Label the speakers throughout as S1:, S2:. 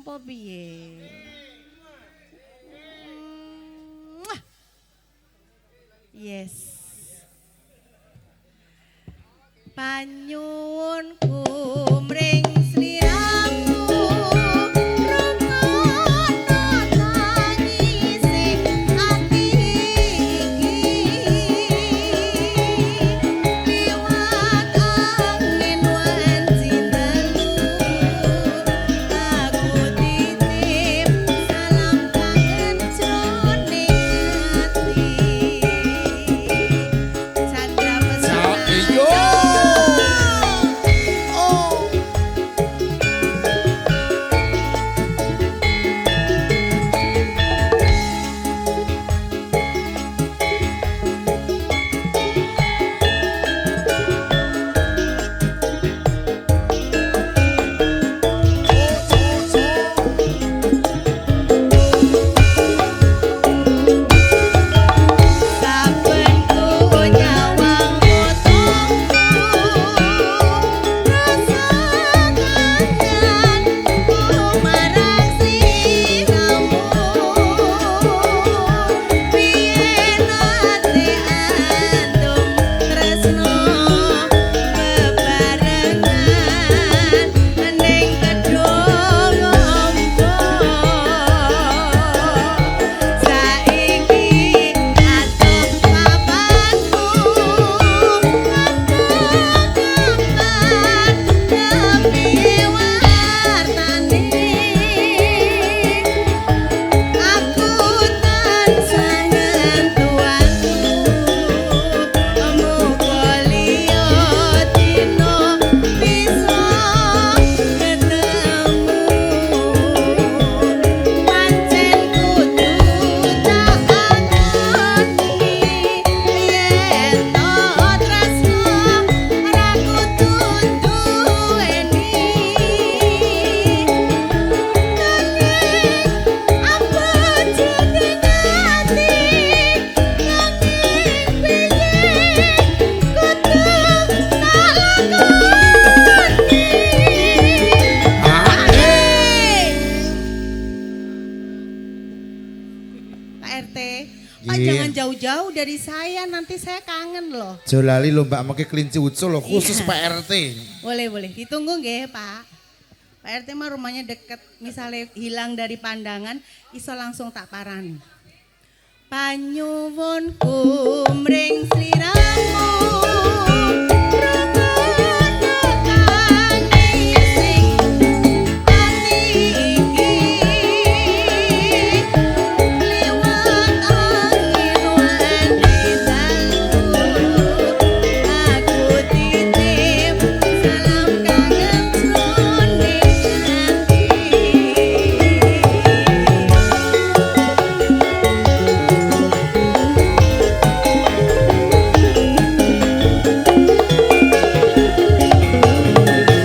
S1: apa piye? Yes. Panyuwun kumring sliramu rungono tangising ati iki liwat angin wanci telur aku titip salam kangen jroning ati Chandra Pesona saben ku nyawang potongku rasa kangenku marang sliramu biyen ate antum tresno bebarengan ning kedhong ombo saiki atom papanku gambar demi warnane aku tansah ngentuanku muga liya dina bisa ketemu pancen kudu tak akoni yen to tresno ra kudu duweni apa jeneng ati nanging piye kudu tak lakoni Pak RT, Pak
S2: Iya.
S1: jangan jauh-jauh dari saya, nanti saya kangen loh.
S2: Jolali lomba make kelinci ucul loh, khusus
S1: Iya.
S2: Pak RT.
S1: Boleh, ditunggu nggih Pak. Pak RT mah rumahnya deket, misalnya hilang dari pandangan, iso langsung tak parani. Panyuwun kumring sliramu rungono tangising ati iki liwat angin wanci telur aku titip salam kangen jroning ati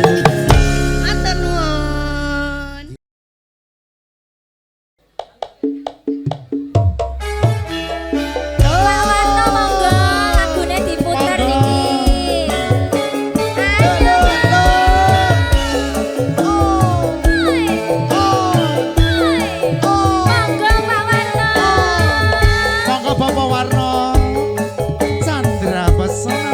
S1: Matur nuwun.
S3: Lawarno monggo lagune diputer niki. Ayo. Monggo Pak Warno.
S2: Monggo Bapak Warno. Chandra Pesona.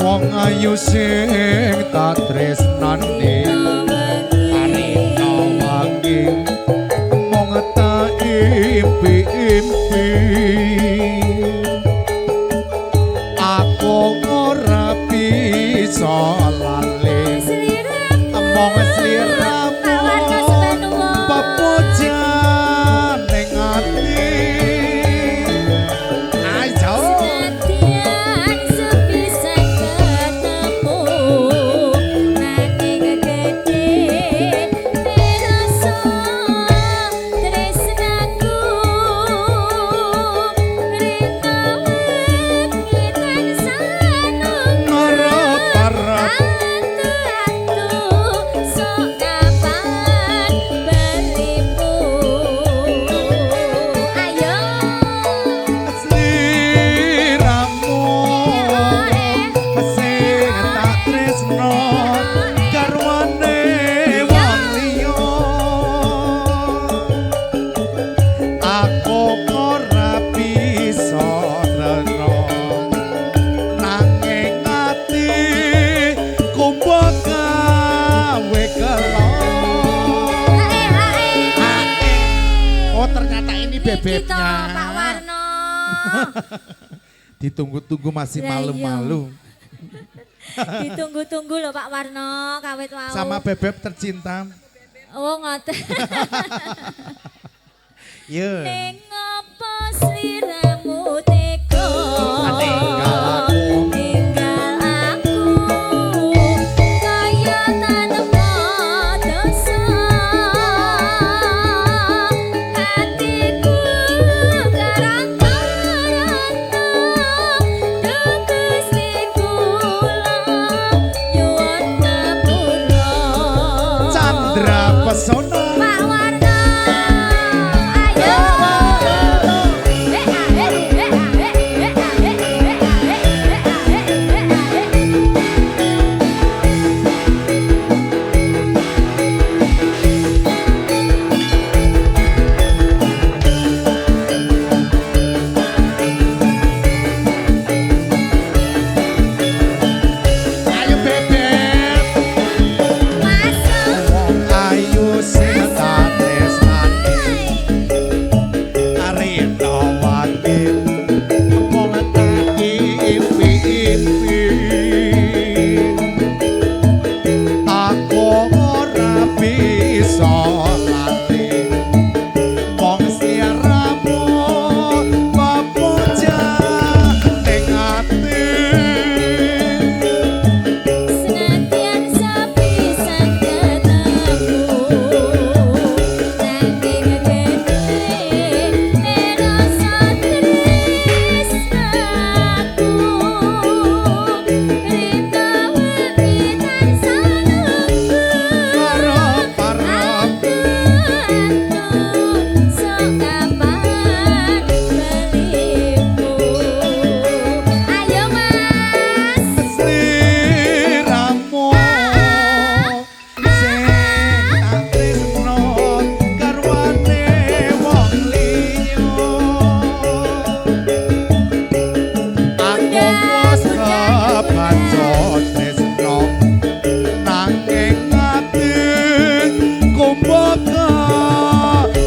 S2: Wong ayu sing tak tresnani arena wangi mong tak impi-impi aku ora bisa lali mong sliramu
S3: Pak Warno sebenua.
S2: pepujan ning ati ayo
S3: Senadyan sebisa ketemu nanging gegede rasa tresnaku
S2: bebeknya.
S3: Pak Warno.
S2: Ditunggu-tunggu masih
S3: Lah, iya.
S2: malu-malu.
S3: Ditunggu-tunggu loh Pak Warno, kawit wau.
S2: Sama bebek tercinta.
S3: Oh ngoten.
S2: Yo.
S3: Ning apa sliramu tega?
S2: Tinggal aku.
S3: Tinggal aku. Kaya tanpa dosa. Hatiku karang-karangna. Duh Gusti kula nyuwun ngapura.
S2: Chandra Pesona.
S3: Pak Warno, ayo.
S2: Ayo bebek.
S3: Masuk.
S2: Wong ayu sing tak tresnani. Arena wati. Wong tak impi-impi. Aku ora bisa lati. Wong sliramu pepuja ning ati.
S3: Senadyan sepisan ketemu saking gedhe rasa tresnaku rindu wiwitan sanungku
S2: Parap-parap.
S3: sok kapan belimu ayo mas
S2: Sliramu sing tak tresno garwane wong liya. Aku wis kepancot tresno nanging ati kumbaka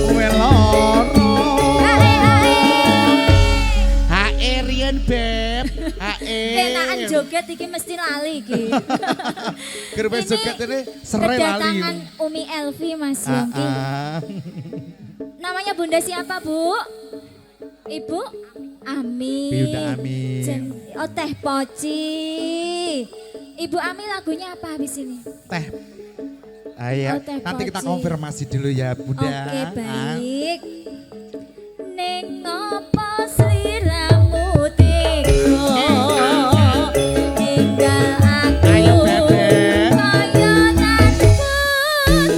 S2: kowe lara. Hae riyen beb, hae.
S3: Kenakan joget iki mesti lali iki.
S2: Gerbe
S3: Ini
S2: joget ini serai lali.
S3: Kedatangan Umi Elvi Mas Yongki. Namanya Bunda siapa, Bu? Ibu Ami.
S2: Bunda Ami.
S3: Oh, Teh Poci. Ibu Ami lagunya apa habis ini?
S2: Teh. Ayo,
S3: Oh, Teh
S2: nanti kita
S3: Poci.
S2: konfirmasi dulu ya, Bunda.
S3: Oke,
S2: Ah.
S3: baik. Ning apa sliramu tega? Tinggal aku.
S2: Ayo, Bebek.
S3: Kaya tanpa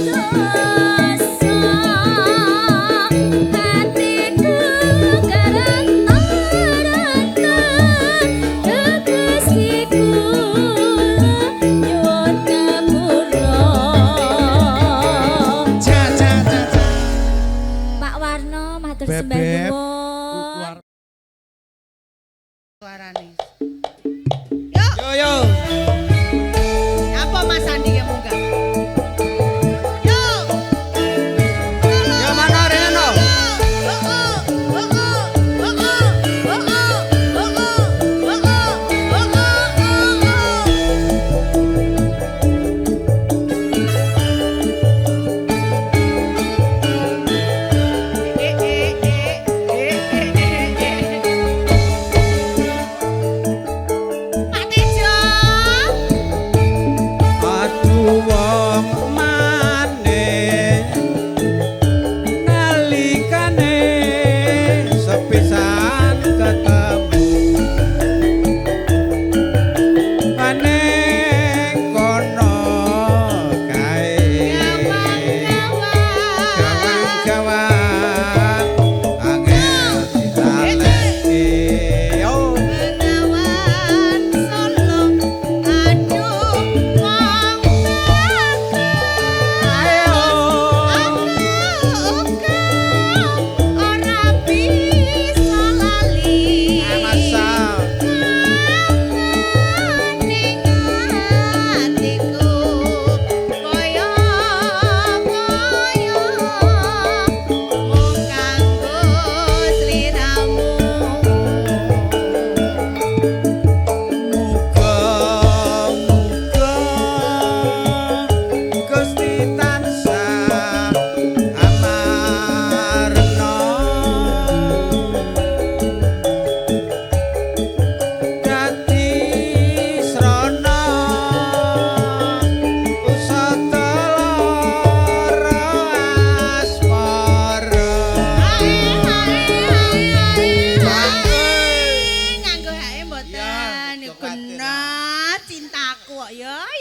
S3: dosa. Hatiku karang-karangna. Duh Gusti kula nyuwun ngapura.
S2: Ja, ja, ja, ja.
S3: Pak Warno matur
S2: Bebek.
S3: sembah nuwun.
S2: Keluar.
S1: Suarane. Yo,
S2: Yo.
S1: apa Mas Andi yang munggah? Yo.
S2: Ya mana Reno?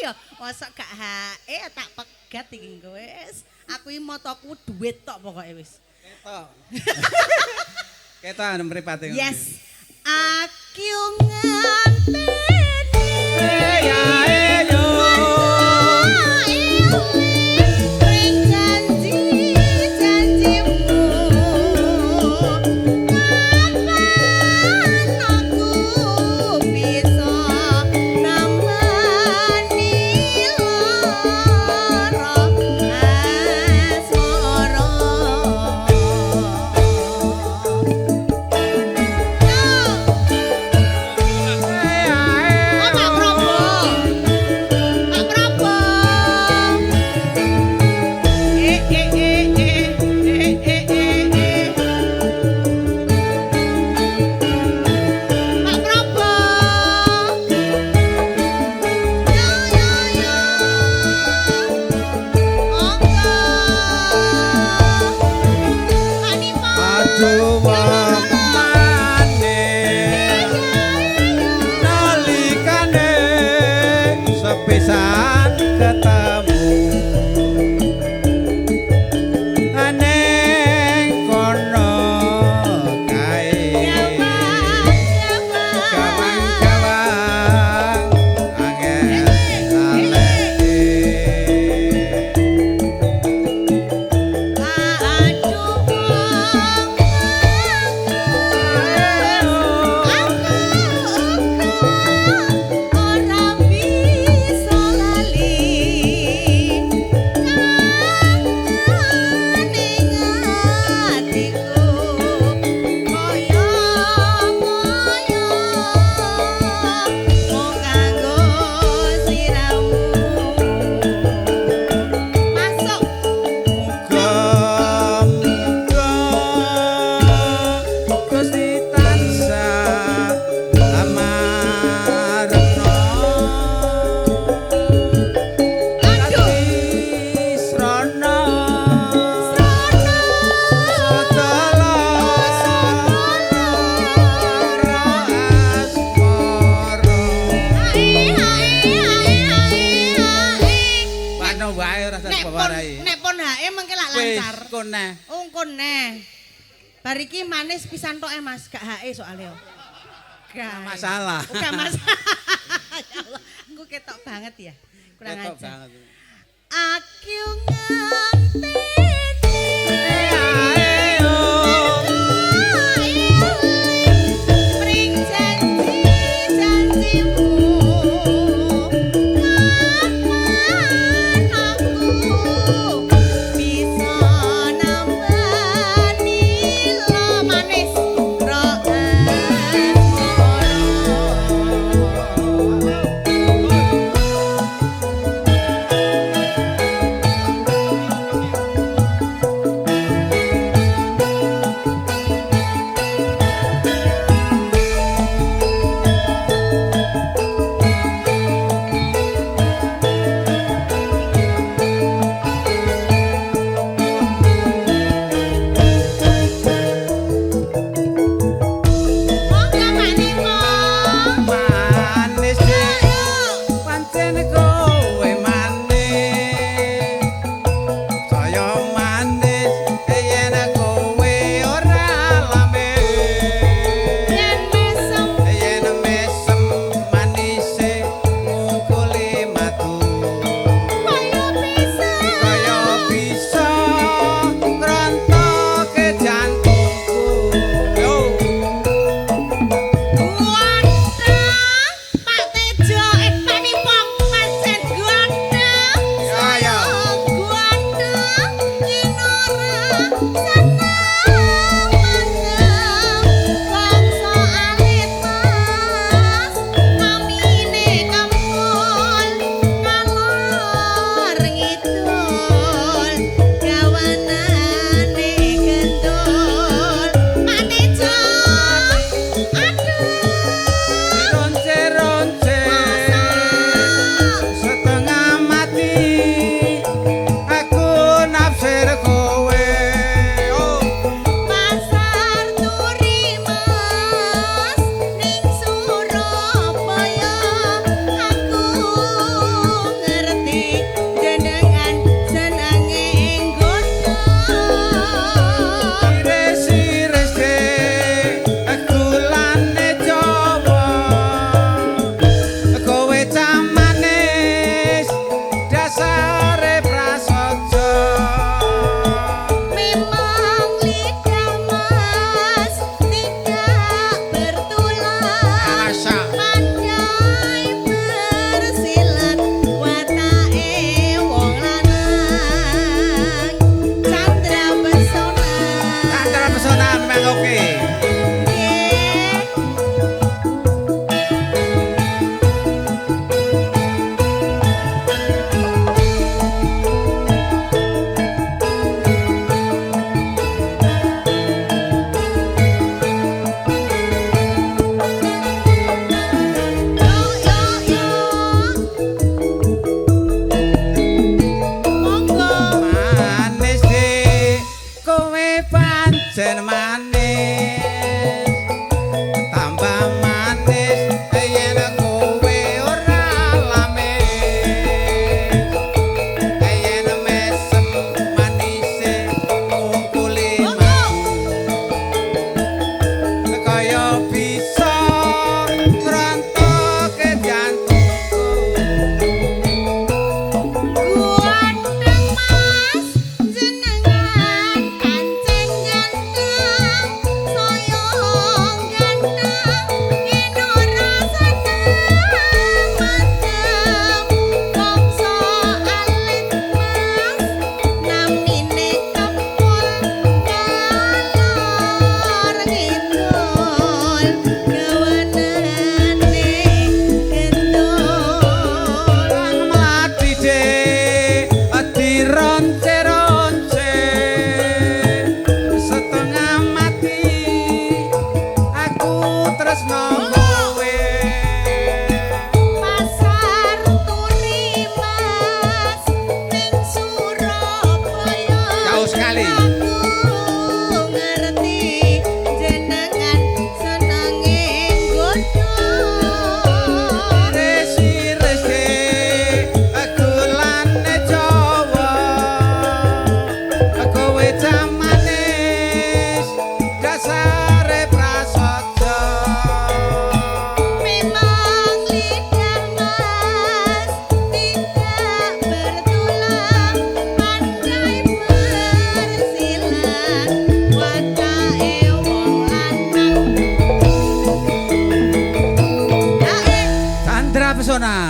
S1: ya mosok gak hae tak pegat iki engko wis. Aku iki motoku duit tok pokoke wis.
S4: Ketok. Ketok mripate.
S1: Yes. Aku nganteni.
S4: Ya yo.
S1: Ring janji-janjimu. Kapan aku bisa nambani lara asmara.
S4: Aduh wamane nalikane sepisan ketemu aneng kono kae gawang-gawang angel aleke Gusti tansah amarna ati srana sadala asmara pano wae ora sak bawarai
S1: Nek pon hae mengke lak
S4: wis
S1: lancar.
S4: koneh
S1: Ungkun neh. Bar iki manis pisan tok Mas, gak hae soalnya. Gak
S4: masalah.
S1: Gak masalah. Ya Allah, engko ketok banget ya. Kurang
S4: Ketok
S1: ajar.
S4: banget.
S1: Aku nganteni. Ring janji-janjimu. Kapan aku bisa nambani lo manis ro asmara.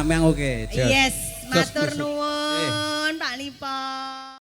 S4: memang oke. Jos.
S1: Yes, matur
S4: Jos, Jos.
S1: nuwun Pak Lipo.